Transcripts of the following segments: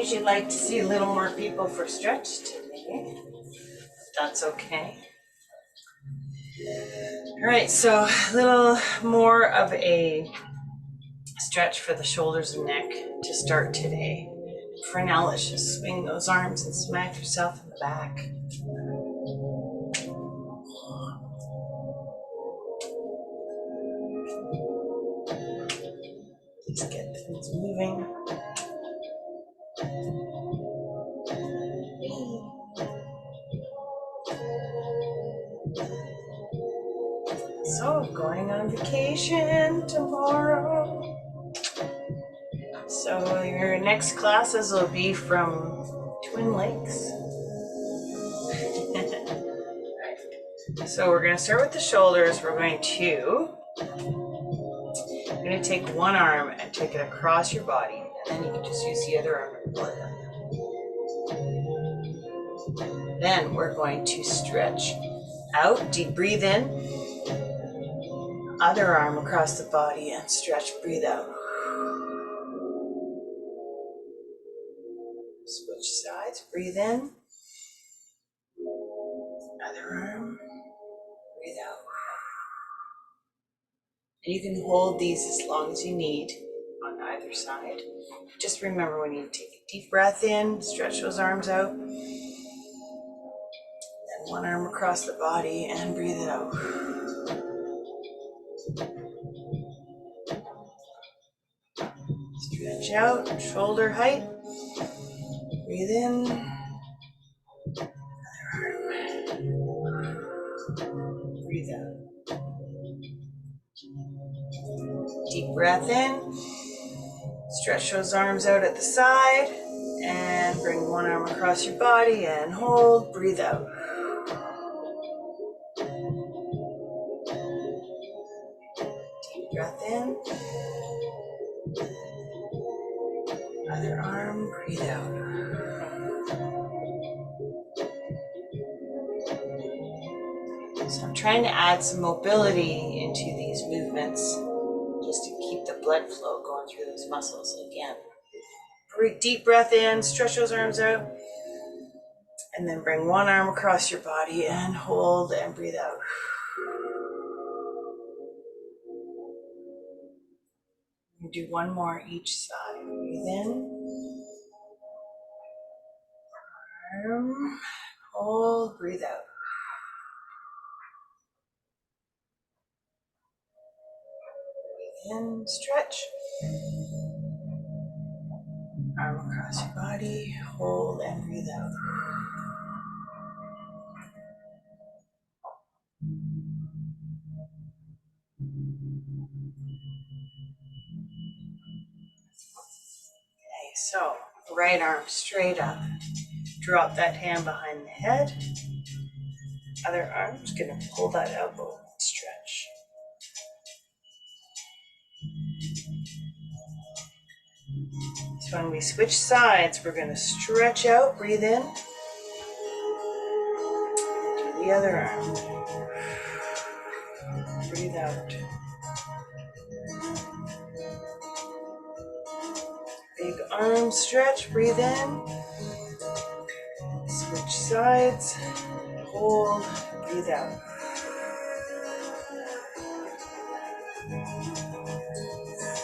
usually like to see a little more people for stretch today. That's okay. All right, so a little more of a stretch for the shoulders and neck to start today. For now, let's just swing those arms and smack yourself in the back. Just get things moving. So, going on vacation tomorrow. So, your next classes will be from Twin Lakes. So, we're going to start with the shoulders. We're going to take one arm and take it across your body, and then you can just use the other arm to pull it up. Then we're going to stretch out, deep breathe in, other arm across the body and stretch, breathe out. Switch sides, breathe in, other arm, breathe out. And you can hold these as long as you need on either side. Just remember when you take a deep breath in, stretch those arms out. Then one arm across the body and breathe it out. Stretch out, shoulder height. Breathe in. Other arm. Breathe out. Deep breath in. Stretch those arms out at the side and bring one arm across your body and hold. Breathe out. Deep breath in. Other arm, breathe out. So I'm trying to add some mobility into these movements just to keep the blood flow going through those muscles again. Deep breath in, stretch those arms out, and then bring one arm across your body and hold and breathe out. You do one more each side. Breathe in. Arm, hold, breathe out. Breathe in, stretch. Arm across your body, hold and breathe out. Okay, so right arm straight up. Drop that hand behind the head. Other arm, just gonna pull that elbow and stretch. So when we switch sides, we're gonna stretch out, breathe in. Do the other arm. Breathe out. Big arm stretch, breathe in. Switch sides, hold, breathe out.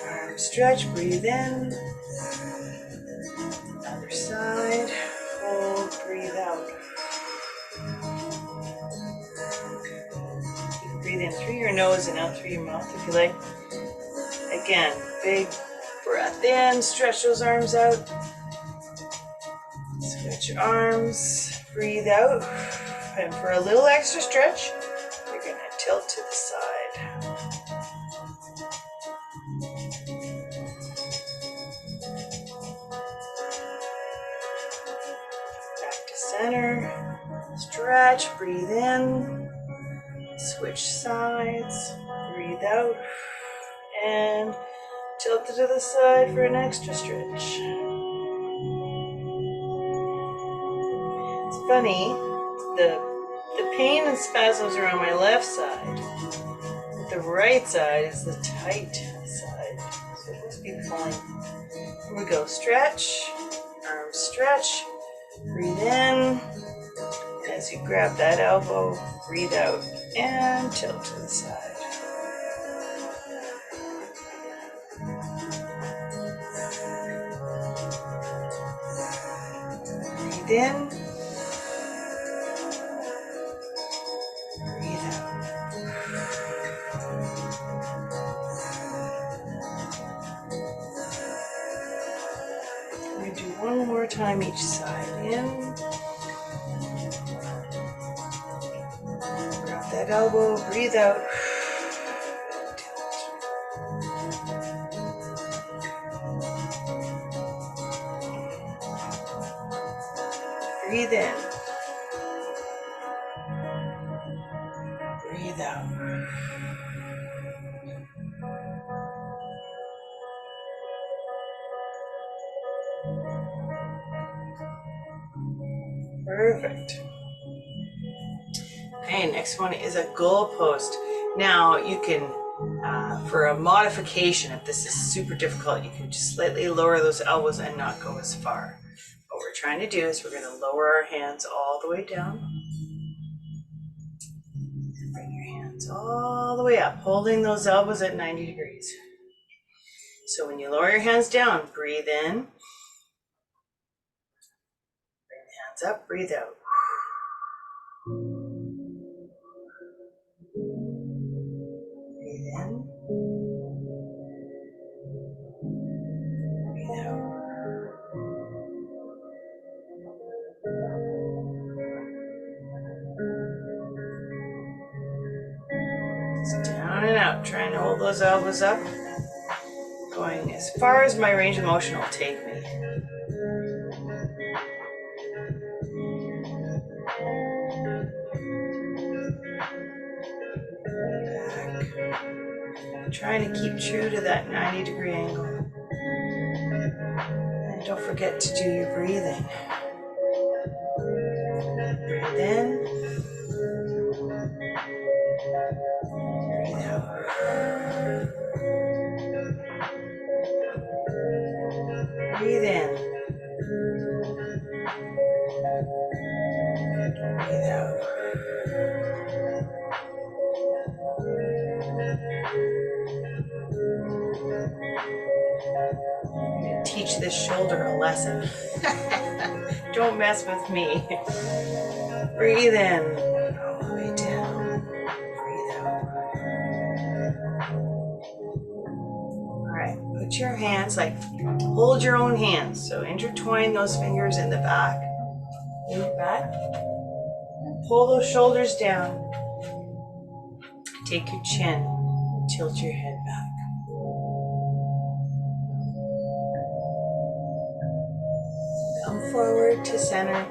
Arm stretch, breathe in. Other side, hold, breathe out. You can breathe in through your nose and out through your mouth if you like. Again, big breath in, stretch those arms out. Switch arms, breathe out. And for a little extra stretch, you're going to tilt to the side. Back to center. Stretch, breathe in. Switch sides, breathe out. And tilt it to the side for an extra stretch. It's funny, the pain and spasms are on my left side. The right side is the tight side. So just be pulling. Here we go. Stretch. Arms stretch. Breathe in. As you grab that elbow, breathe out and tilt to the side. Breathe in. Breathe out. We do one more time each side. In. Grab that elbow, breathe out. Breathe in. Breathe out. Perfect. Okay, next one is a goal post. Now you can, for a modification, if this is super difficult, you can just slightly lower those elbows and not go as far. What we're trying to do is we're going to lower our hands all the way down. And bring your hands all the way up, holding those elbows at 90 degrees. So when you lower your hands down, breathe in. Bring the hands up, breathe out. Breathe in. Breathe out. Just down and out, trying to hold those elbows up. Going as far as my range of motion will take me. Back. Trying to keep true to that 90-degree angle. And don't forget to do your breathing. Breathe in. Breathe out. Breathe in. Breathe out. I'm going to teach this shoulder a lesson. Don't mess with me. Breathe in. All the way down. Breathe out. All right. Put your hands, hold your own hands. So intertwine those fingers in the back. Move back. Pull those shoulders down. Take your chin and tilt your head back. Come forward to center.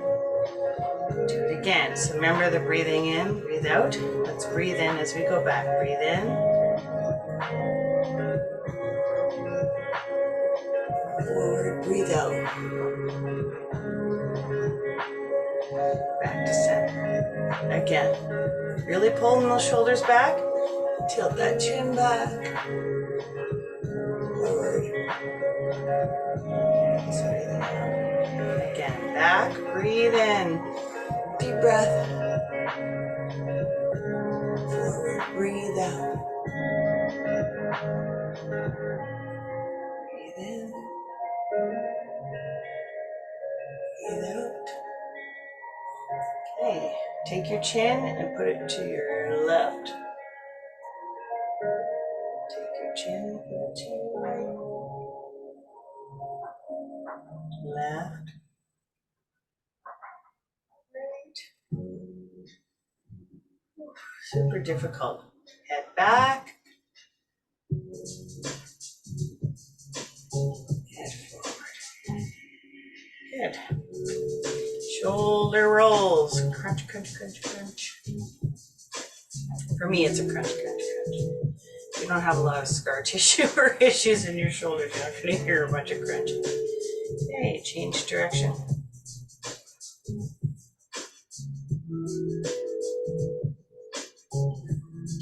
Do it again. So remember the breathing in, breathe out. Let's breathe in as we go back. Breathe in. Forward, breathe out. Back to center. Again. Really pulling those shoulders back. Tilt that chin back. Forward. Again, back, breathe in. Deep breath. Forward, breathe out. Breathe in. Breathe out. Okay, take your chin and put it to your left. Take your chin, put it to your right. Left. Right. Super difficult. Head back. Head forward. Good. Shoulder rolls. Crunch, crunch, crunch, crunch. For me, it's a crunch, crunch, crunch. If you don't have a lot of scar tissue or issues in your shoulders, you're not going to hear a bunch of crunching. Okay, change direction.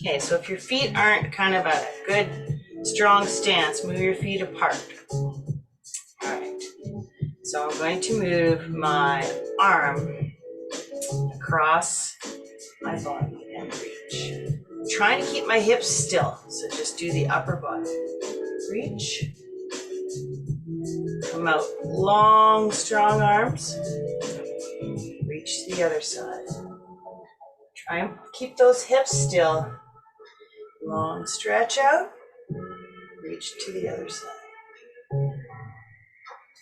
Okay, so if your feet aren't kind of a good, strong stance, move your feet apart. All right, So I'm going to move my arm across my body and reach. I'm trying to keep my hips still, so just do the upper body. Reach. Come out, long, strong arms. Reach to the other side. Try and keep those hips still. Long stretch out. Reach to the other side.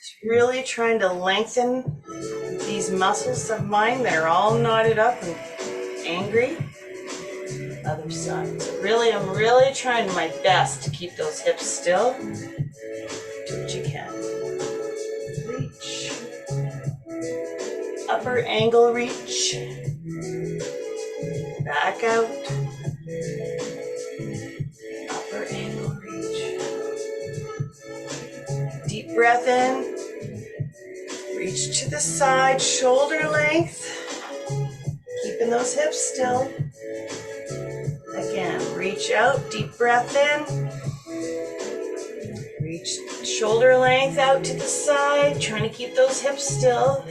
Just really trying to lengthen these muscles of mine that are all knotted up and angry. Other side. So really, I'm really trying my best to keep those hips still. Do what you can. Reach. Upper angle reach. Back out. Upper angle reach. Deep breath in. Reach to the side, shoulder length. Keeping those hips still. Again, reach out, deep breath in. Reach shoulder length out to the side, trying to keep those hips still.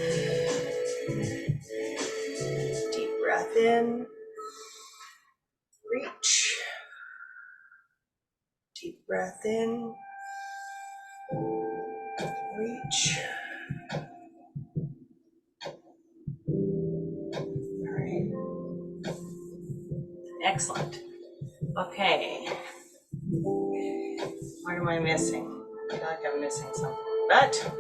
Deep breath in. Reach. Deep breath in. Reach. All right. Excellent. Okay. What am I missing? I feel like I'm missing something. But,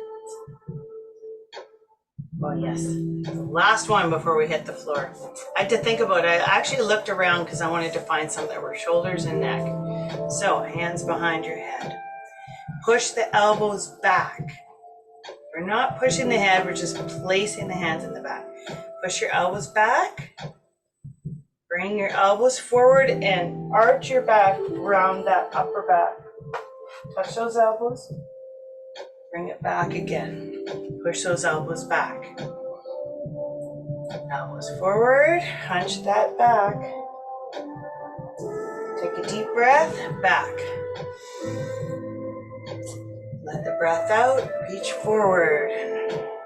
oh yes, the last one before we hit the floor. I had to think about it. I actually looked around because I wanted to find some that were shoulders and neck. So, hands behind your head. Push the elbows back. We're not pushing the head, we're just placing the hands in the back. Push your elbows back. Bring your elbows forward and arch your back around that upper back. Touch those elbows. Bring it back again. Push those elbows back. Elbows forward. Hunch that back. Take a deep breath. Back. Let the breath out. Reach forward.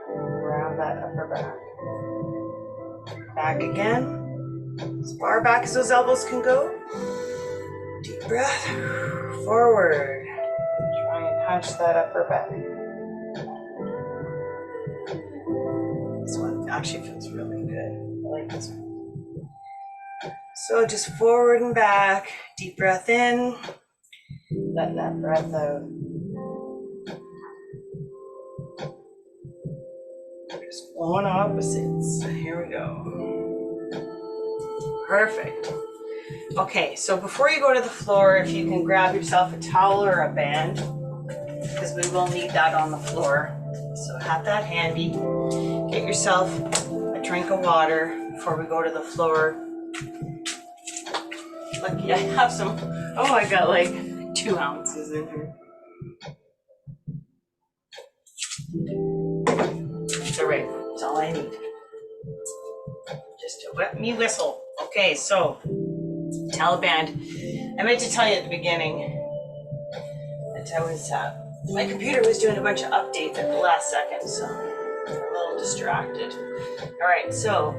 Around that upper back. Back again. As far back as those elbows can go. Deep breath. Forward. Try and hunch that upper back. This one actually feels really good. I like this one. So just forward and back. Deep breath in. Let that breath out. Just going opposites. Here we go. Perfect. Okay, so before you go to the floor, if you can grab yourself a towel or a band, because we will need that on the floor. So have that handy. Get yourself a drink of water before we go to the floor. Lucky I have some. Oh, I got like 2 ounces in here. It's all right. That's all I need. Just a wet me whistle. Okay, so towel band. I meant to tell you at the beginning that I was my computer was doing a bunch of updates at the last second, so I'm a little distracted. All right, so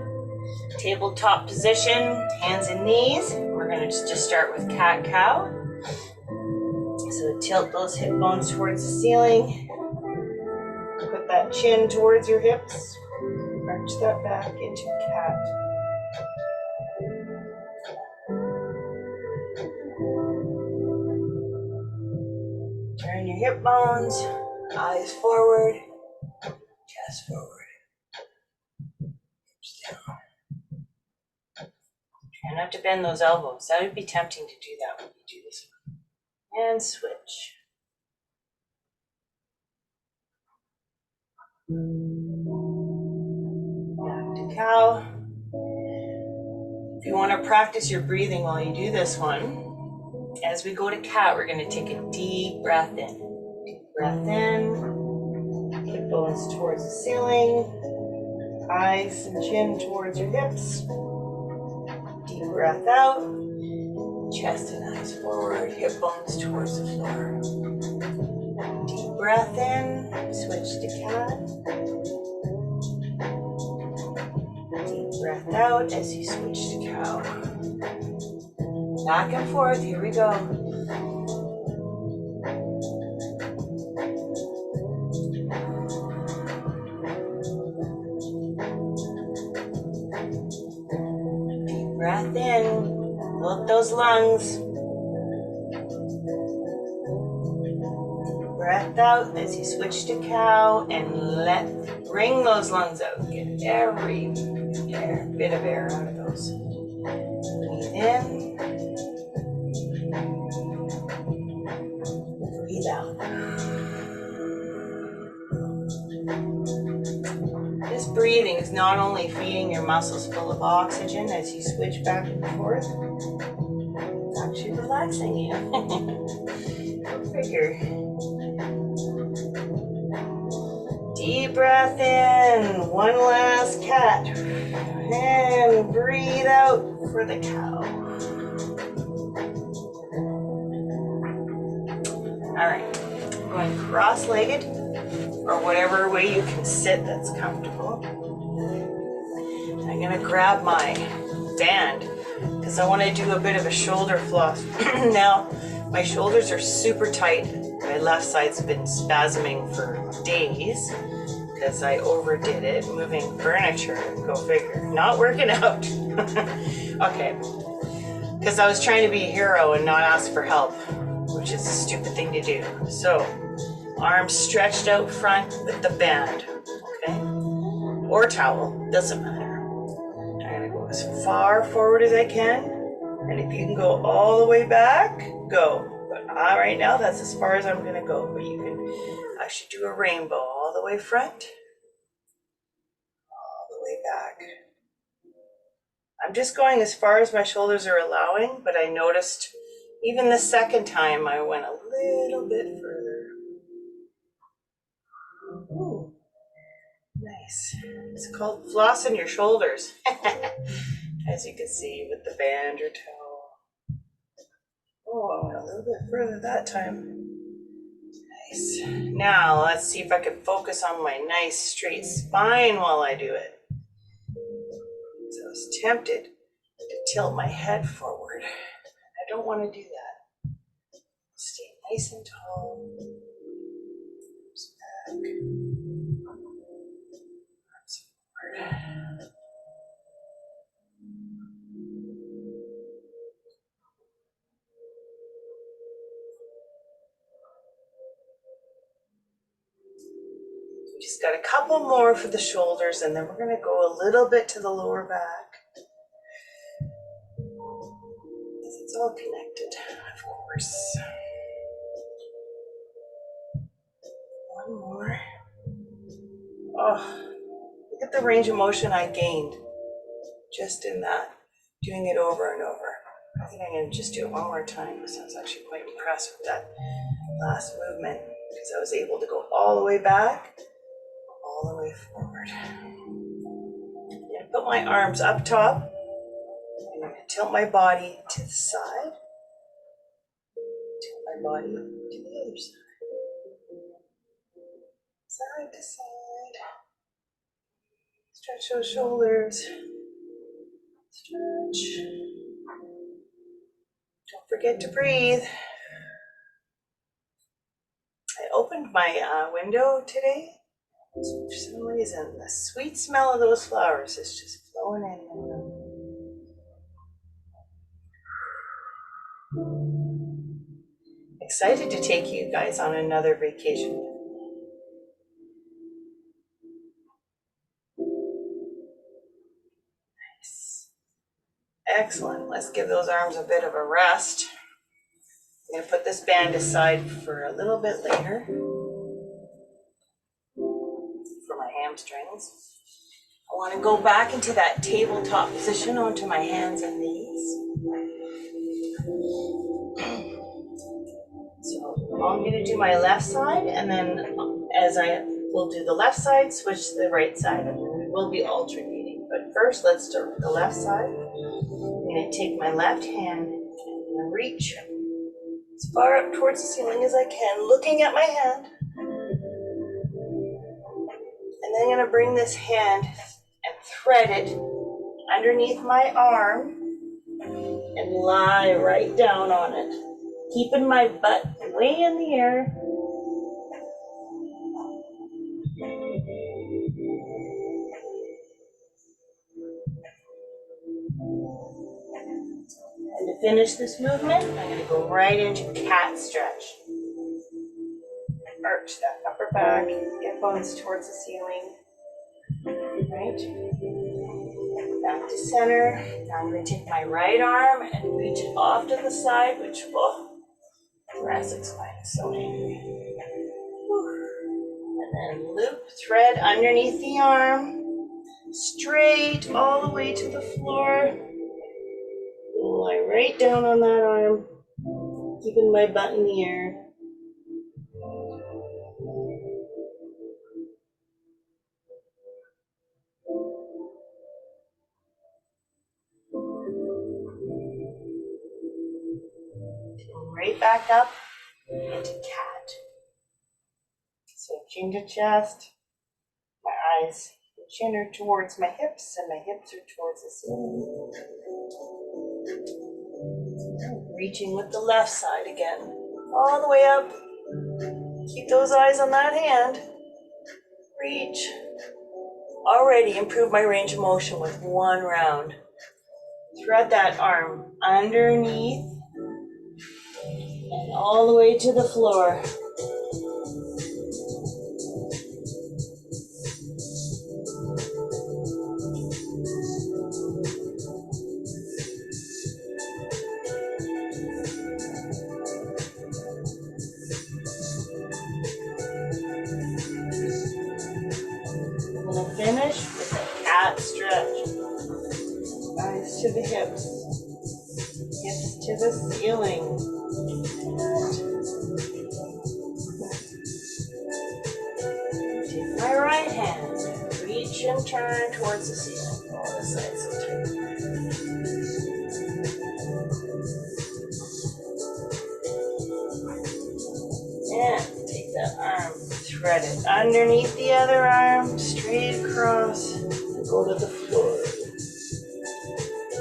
tabletop position, hands and knees. We're gonna just start with cat-cow. So tilt those hip bones towards the ceiling. Put that chin towards your hips. Arch that back into cat. Turn your hip bones, eyes forward, chest forward, hips down. Try not to bend those elbows. That would be tempting to do that when you do this one. And switch. Back to cow. If you want to practice your breathing while you do this one, as we go to cat, we're going to take a deep breath in. Deep breath in. Hip bones towards the ceiling. Eyes and chin towards your hips. Deep breath out. Chest and eyes forward. Hip bones towards the floor. Deep breath in, switch to cat. Deep breath out as you switch to cow. Back and forth, here we go. Deep breath in, fill up those lungs. Breath out as you switch to cow and bring those lungs out. Get every bit of air out of those. Breathe in. Breathe out. This breathing is not only feeding your muscles full of oxygen as you switch back and forth, it's actually relaxing you. Go figure. Deep breath in, one last cat, and breathe out for the cow. All right, going cross-legged, or whatever way you can sit that's comfortable. I'm gonna grab my band, because I wanna do a bit of a shoulder floss. Now, my shoulders are super tight. My left side's been spasming for days because I overdid it, moving furniture, go figure. Not working out. Okay, because I was trying to be a hero and not ask for help, which is a stupid thing to do. So, arms stretched out front with the band, okay? Or towel, doesn't matter. I'm gonna go as far forward as I can, and if you can go all the way back, go. But right now, that's as far as I'm gonna go. But you can actually do a rainbow all the way front, all the way back. I'm just going as far as my shoulders are allowing, but I noticed even the second time I went a little bit further. Ooh, nice. It's called flossing your shoulders, as you can see with the band or towel. Oh, I went a little bit further that time. Nice. Now, let's see if I can focus on my nice straight spine while I do it. So I was tempted to tilt my head forward. I don't want to do that. Stay nice and tall. Arms back. Arms forward. We just got a couple more for the shoulders, and then we're going to go a little bit to the lower back. It's all connected, of course. One more. Oh, look at the range of motion I gained just in that, doing it over and over. I think I'm going to just do it one more time because I was actually quite impressed with that last movement because I was able to go all the way back, all the way forward. I'm going to put my arms up top. I'm going to tilt my body to the side. Tilt my body to the other side. Side to side. Stretch those shoulders. Stretch. Don't forget to breathe. I opened my window today. For some reason, the sweet smell of those flowers is just flowing in. Excited to take you guys on another vacation. Nice. Excellent. Let's give those arms a bit of a rest. I'm going to put this band aside for a little bit later for my hamstrings. I want to go back into that tabletop position onto my hands and knees. So I'm going to do my left side, and then as I will do the left side, switch to the right side, and we will be alternating. But first, let's start with the left side. I'm going to take my left hand and reach as far up towards the ceiling as I can, looking at my hand. I'm going to bring this hand and thread it underneath my arm and lie right down on it, keeping my butt way in the air. And to finish this movement, I'm going to go right into cat stretch. Arch that upper back, hip bones towards the ceiling. Right? Back to center. Now I'm going to take my right arm and reach it off to the side, which, thoracic spine is so angry. And then loop, thread underneath the arm, straight all the way to the floor. Lie right down on that arm, keeping my butt in the air. Right back up into cat. So chin to chest, my eyes and chin are towards my hips, and my hips are towards the ceiling. Reaching with the left side again, all the way up. Keep those eyes on that hand. Reach. Already improved my range of motion with one round. Thread that arm underneath and all the way to the floor. I'm going to finish with a cat stretch. Eyes to the hips. Hips to the ceiling. Take my right hand, reach and turn towards the ceiling. All the sides so tight. And take that arm, thread it underneath the other arm, straight across, and go to the floor.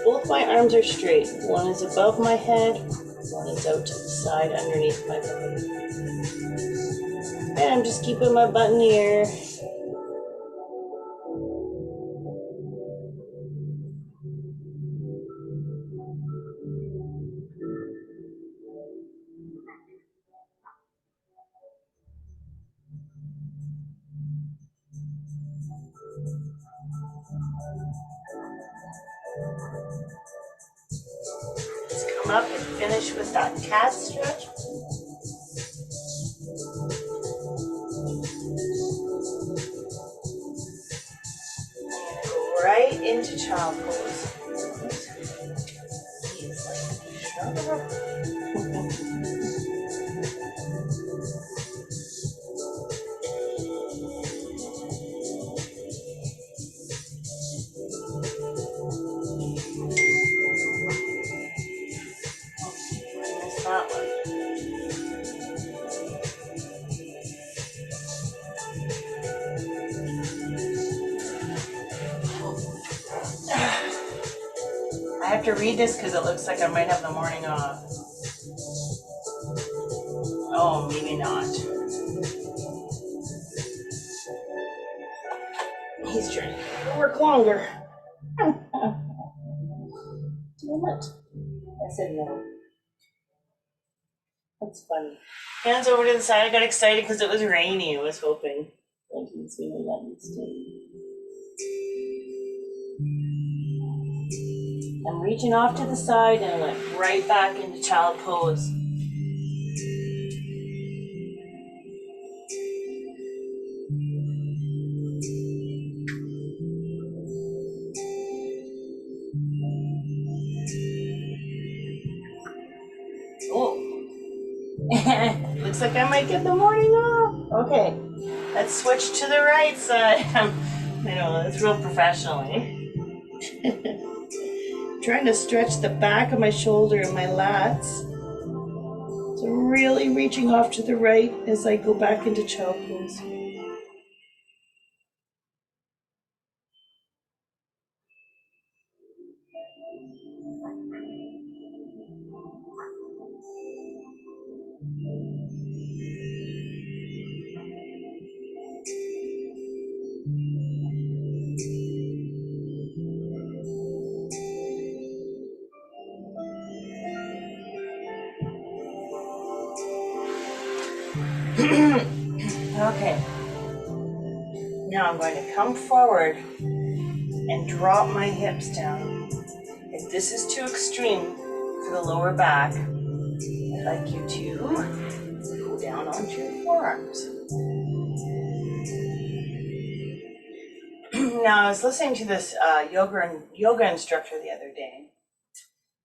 Both my arms are straight. One is above my head, one is out to the side underneath my body. And I'm just keeping my butt in the air. Let's come up and finish with that cat stretch. Right into child pose. He's like, shut up. I missed that one. I have to read this because it looks like I might have the morning off. Oh, maybe not. He's trying to work longer. Damn it. I said no. That's funny. Hands over to the side. I got excited because it was rainy. I was hoping like he was going to let me stay. I'm reaching off to the side and I went right back into child pose. Oh, looks like I might get the morning off. Okay, let's switch to the right side. I know, that's real professional, eh? Trying to stretch the back of my shoulder and my lats. So really reaching off to the right as I go back into child pose. Okay. Now I'm going to come forward and drop my hips down. If this is too extreme for the lower back, I'd like you to go down onto your forearms. Now, I was listening to this yoga instructor the other day,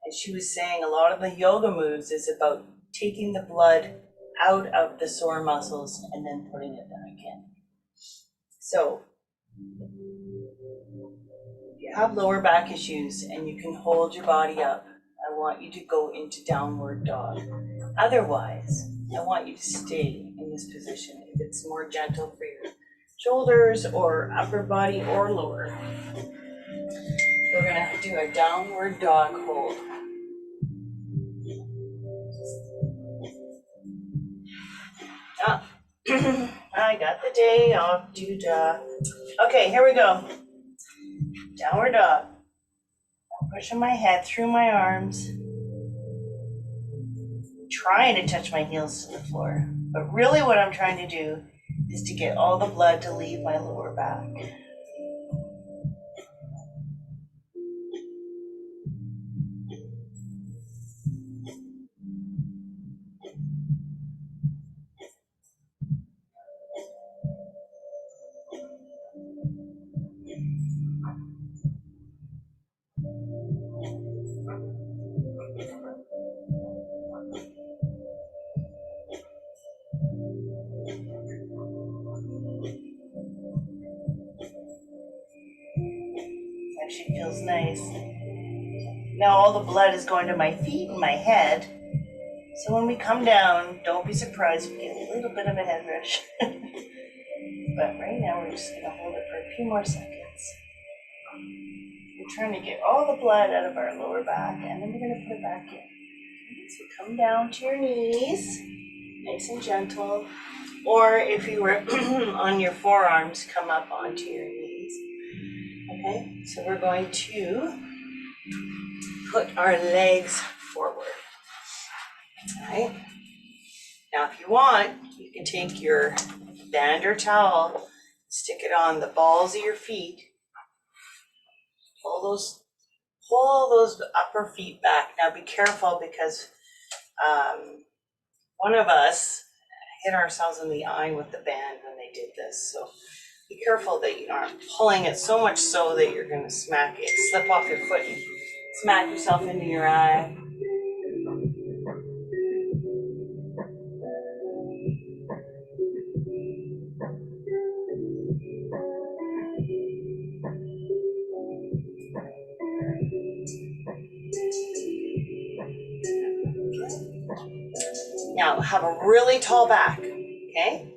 and she was saying a lot of the yoga moves is about taking the blood out of the sore muscles and then putting it back in. So, if you have lower back issues and you can hold your body up, I want you to go into downward dog. Otherwise, I want you to stay in this position if it's more gentle for your shoulders or upper body or lower. We're gonna do a downward dog hold. Ah, I got the day off, doo-dah. Okay, here we go. Downward dog. I'm pushing my head through my arms. Trying to touch my heels to the floor. But really what I'm trying to do is to get all the blood to leave my lower back. Actually feels nice. Now all the blood is going to my feet and my head. So when we come down, don't be surprised if we get a little bit of a head rush. But right now we're just gonna hold it for a few more seconds. We're trying to get all the blood out of our lower back and then we're gonna put it back in. So come down to your knees, nice and gentle. Or if you were on your forearms, come up onto your knees. Okay, so we're going to put our legs forward. All right. Now, if you want, you can take your band or towel, stick it on the balls of your feet, pull those upper feet back. Now, be careful because one of us hit ourselves in the eye with the band when they did this. So be careful that you aren't pulling it so much so that you're going to slip off your foot and smack yourself into your eye. Now have a really tall back, okay?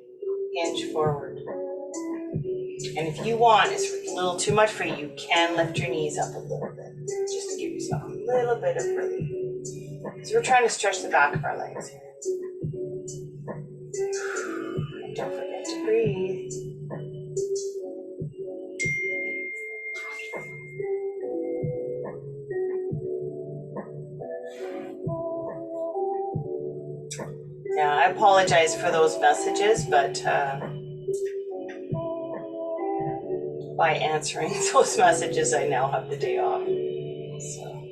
Hinge forward. And if you want, it's a little too much for you, you can lift your knees up a little bit, just to give yourself a little bit of relief. So we're trying to stretch the back of our legs here. And don't forget to breathe. Now, I apologize for those messages, but by answering those messages, I now have the day off. So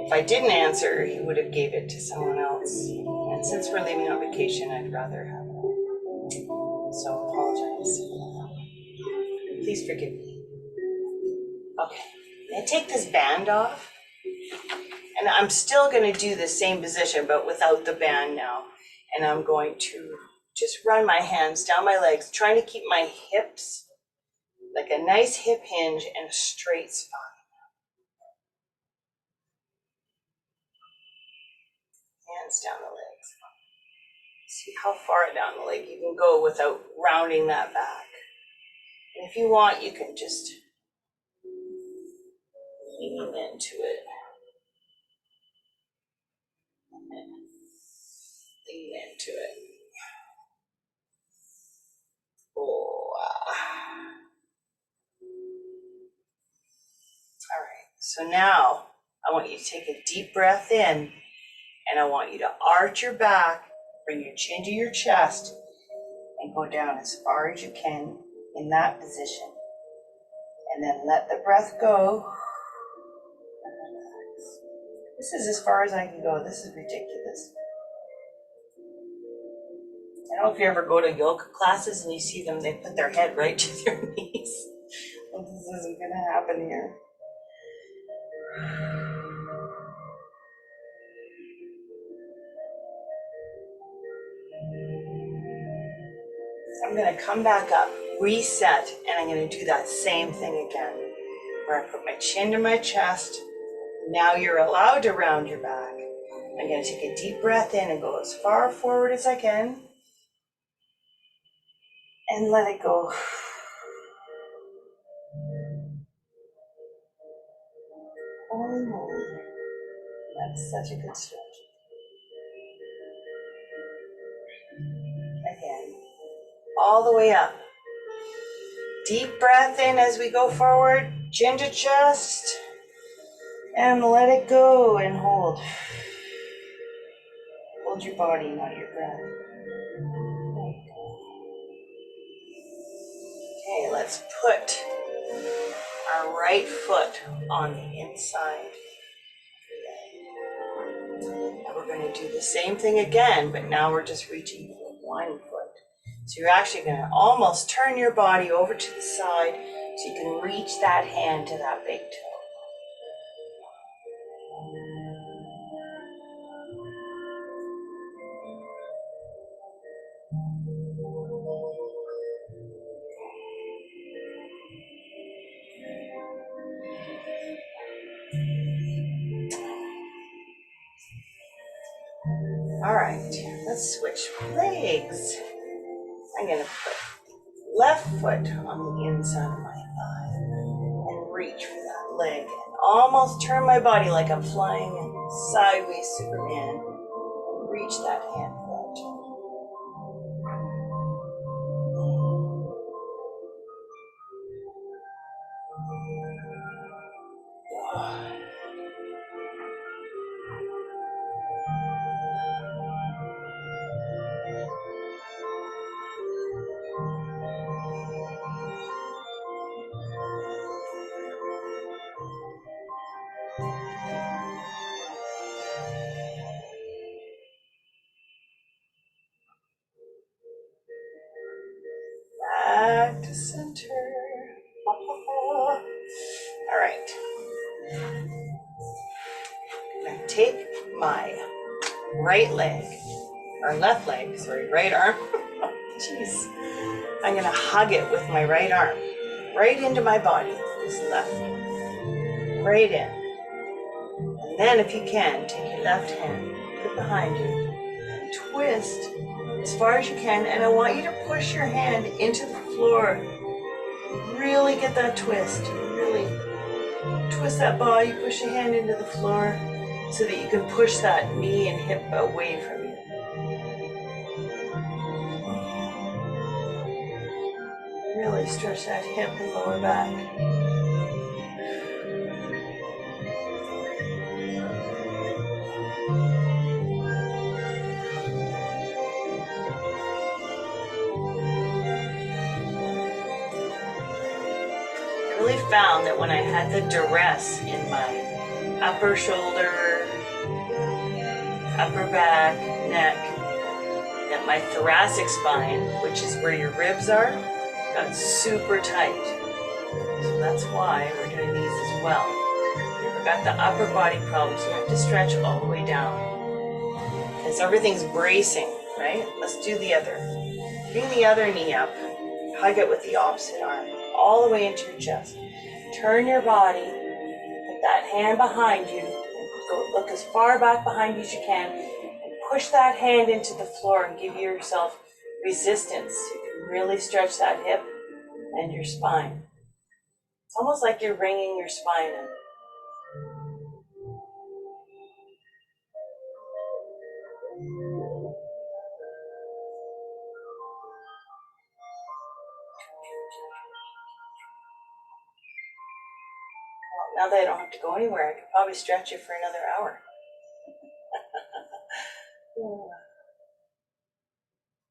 if I didn't answer, he would have gave it to someone else. And since we're leaving on vacation, I'd rather have it. So apologize. Please forgive me. Okay, I'm gonna take this band off. And I'm still going to do the same position, but without the band now. And I'm going to just run my hands down my legs, trying to keep my hips like a nice hip hinge and a straight spine. Hands down the legs. See how far down the leg you can go without rounding that back. And if you want, you can just lean into it. Lean into it. Oh, all right, so now I want you to take a deep breath in and I want you to arch your back Bring your chin to your chest and go down as far as you can in that position. And then let the breath go. This is as far as I can go. This is ridiculous. I don't know if you ever go to yoga classes and you see them, they put their head right to their knees. Well, this isn't going to happen here. I'm going to come back up, reset, and I'm going to do that same thing again. Where I put my chin to my chest. Now you're allowed to round your back. I'm going to take a deep breath in and go as far forward as I can. And let it go. Holy moly. That's such a good stretch. Again. All the way up. Deep breath in as we go forward. Chin to chest. And let it go and hold. Hold your body, not your breath. Okay, let's put our right foot on the inside. And we're going to do the same thing again, but now we're just reaching for one foot. So you're actually going to almost turn your body over to the side so you can reach that hand to that big toe. All right, let's switch legs. I'm going to put left foot on the inside of my thigh and reach for that leg and almost turn my body like I'm flying sideways Superman and reach that hand flat. Back to center. All right. I'm going to take my right leg, or left leg, sorry, right arm. Jeez. I'm going to hug it with my right arm, right into my body, this left knee, right in. And then if you can, take your left hand, put it behind you, and twist as far as you can. And I want you to push your hand into the floor. Really get that twist. Really twist that body, push your hand into the floor so that you can push that knee and hip away from you. Really stretch that hip and lower back. I really found that when I had the duress in my upper shoulder, upper back, neck, that my thoracic spine, which is where your ribs are, got super tight. So that's why we're doing these as well. If you've got the upper body problems, you have to stretch all the way down. Because everything's bracing, right? Let's do the other. Bring the other knee up. Hug it with the opposite arm. All the way into your chest. Turn your body. Put that hand behind you. Go look as far back behind you as you can. And push that hand into the floor and give yourself resistance. You can really stretch that hip and your spine. It's almost like you're wringing your spine in. Well, now that I don't have to go anywhere, I could probably stretch you for another hour.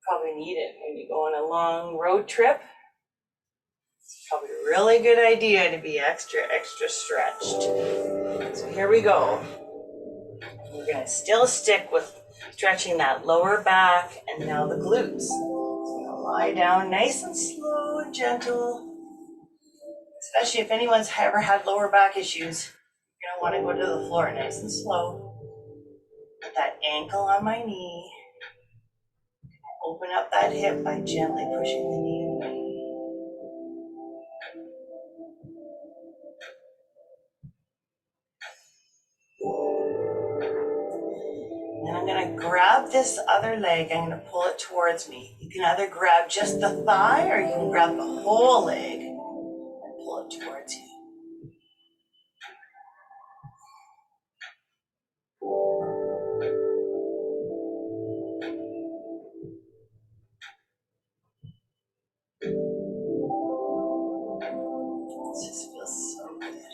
Probably need it when you go on a long road trip. It's probably a really good idea to be extra stretched. So here we go. We're gonna still stick with stretching that lower back and now the glutes. So you'll lie down nice and slow and gentle. Especially if anyone's ever had lower back issues, you're gonna wanna go to the floor nice and slow. Put that ankle on my knee. Open up that hip by gently pushing the knee away. Then I'm gonna grab this other leg, I'm gonna pull it towards me. You can either grab just the thigh or you can grab the whole leg and pull it towards you. This just feels so good.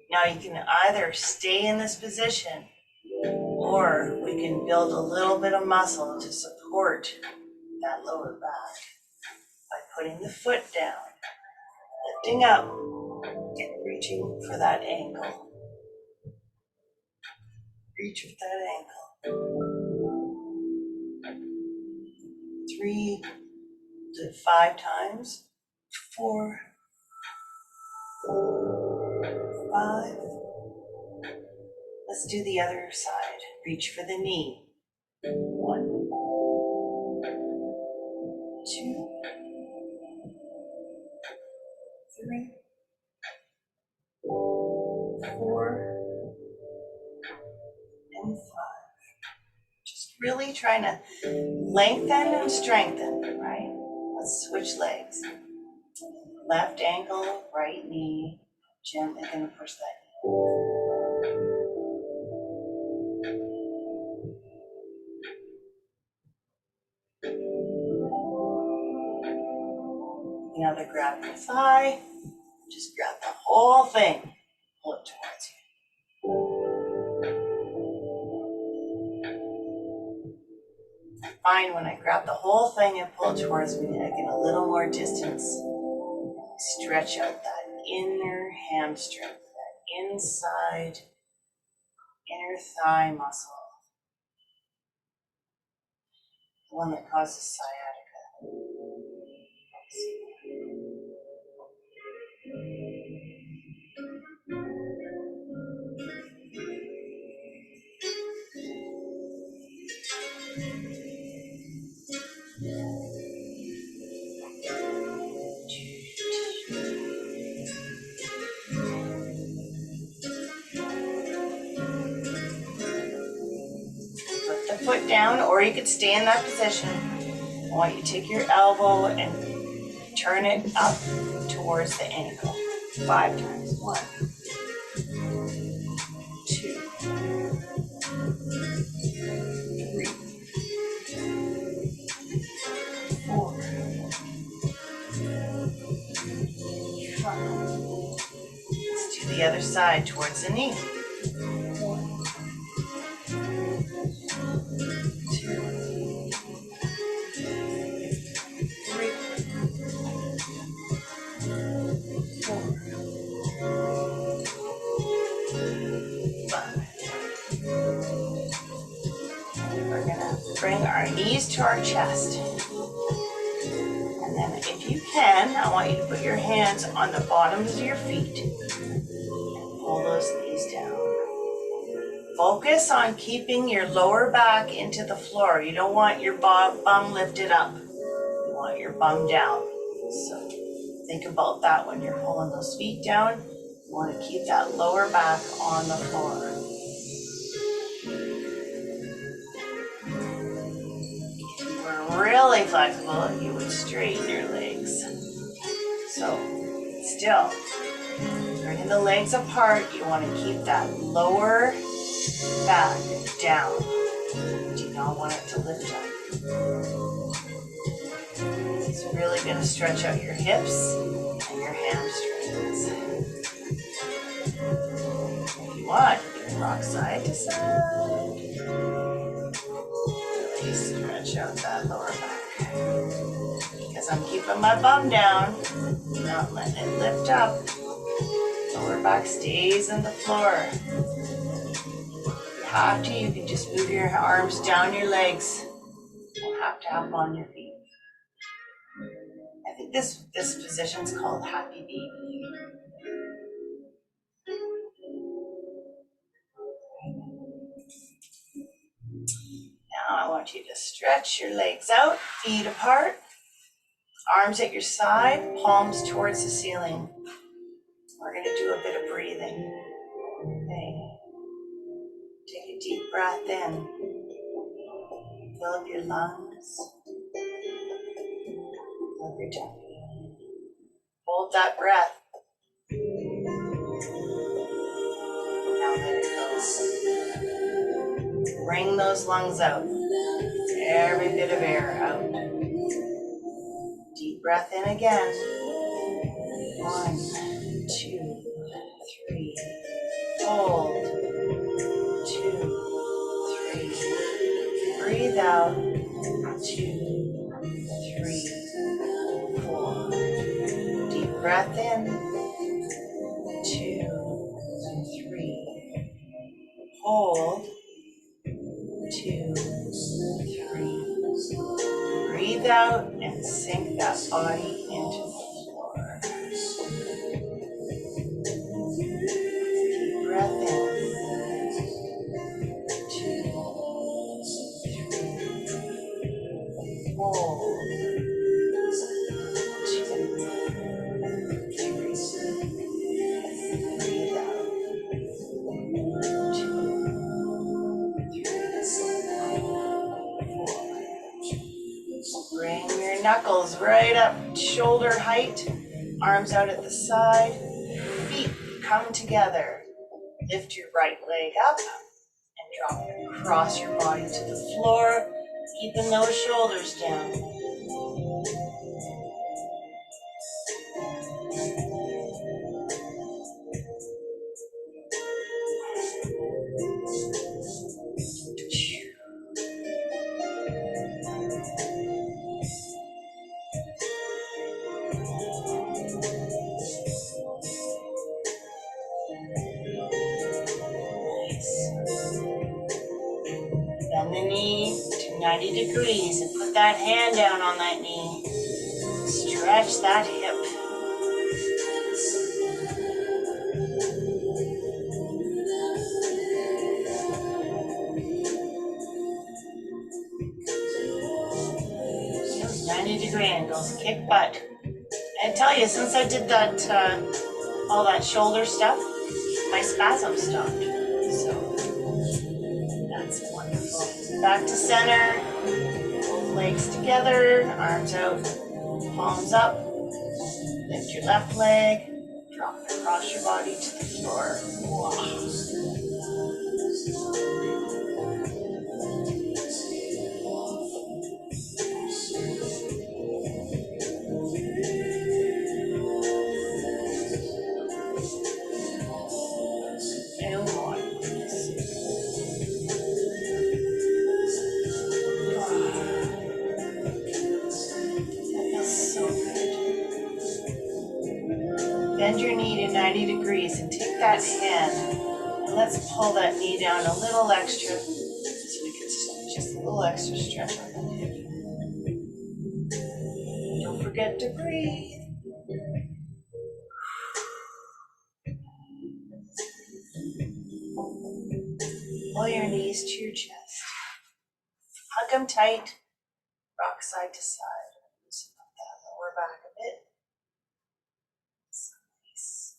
Now you can either stay in this position or we can build a little bit of muscle to support that lower back by putting the foot down, lifting up, and reaching for that ankle. Reach with that ankle. 3 to 5 times. 4, 5. Let's do the other side. Reach for the knee. 1, 2, 3, 4, and 5. Just really trying to lengthen and strengthen, right? Let's switch legs. Left ankle, right knee. Gently gonna push that knee. You can either grab the thigh, just grab the whole thing, pull it towards you. I find when I grab the whole thing and pull it towards me, I get a little more distance. Stretch out that inner hamstring, that inside inner thigh muscle, the one that causes sciatica. Put the foot down, or you could stay in that position. I want you to take your elbow and turn it up towards the ankle 5 times. 1, 2, 3, 4, 5. Let's do the other side towards the knee. 1, 2, 3, 4, 5. We're gonna bring our knees to our chest. And then if you can, I want you to put your hands on the bottoms of your feet and pull those knees down. Focus on keeping your lower back into the floor. You don't want your bum lifted up. You want your bum down. So think about that when you're pulling those feet down. You want to keep that lower back on the floor. If you were really flexible, you would straighten your legs. So still, bringing the legs apart, you want to keep that lower back down. You do not want it to lift up. This is really going to stretch out your hips and your hamstrings. rock side to side. Really stretch out that lower back. Because I'm keeping my bum down, not letting it lift up. Lower back stays on the floor. If you have to, you can just move your arms down your legs. You don't have to have them on your feet. I think this position's called Happy Baby. Now I want you to stretch your legs out, feet apart, arms at your side, palms towards the ceiling. We're going to do a bit of breathing. Okay. Take a deep breath in. Fill up your lungs. Fill up your tummy. Hold that breath. Now let it go. Bring those lungs out. Every bit of air out. Deep breath in again. 1, 2, 3. Hold. 2, 3. Breathe out. 2, 3, 4. Deep breath in. 2, 3. Hold. 2, 3. Breathe out and sink that body into the floor. Deep breath in. 2, 3. Hold. 2, 3. Breathe out. 2, 3. Bring your knuckles right up, shoulder height, arms out at the side, feet come together. Lift your right leg up and drop it across your body to the floor, keeping those shoulders down. Bend the knee to 90 degrees and put that hand down on that knee. Stretch that hip. Those 90-degree angles, kick butt. I tell you, since I did that, all that shoulder stuff, my spasm stopped. So that's wonderful. Back to center. Both legs together, arms out, palms up. Lift your left leg, drop it across your body to the floor. And one. That feels so good. Bend your knee to 90 degrees and take that hand. And let's pull that knee down a little extra so we can just a little extra stretch on that hip. Don't forget to breathe. Pull your knees to your chest. Hug them tight. Rock side to side. Loosen up that lower back a bit. So nice.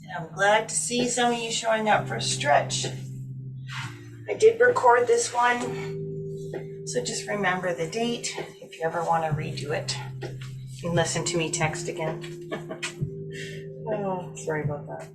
And I'm glad to see some of you showing up for a stretch. I did record this one, so just remember the date if you ever want to redo it. You can listen to me text again. Oh, sorry about that.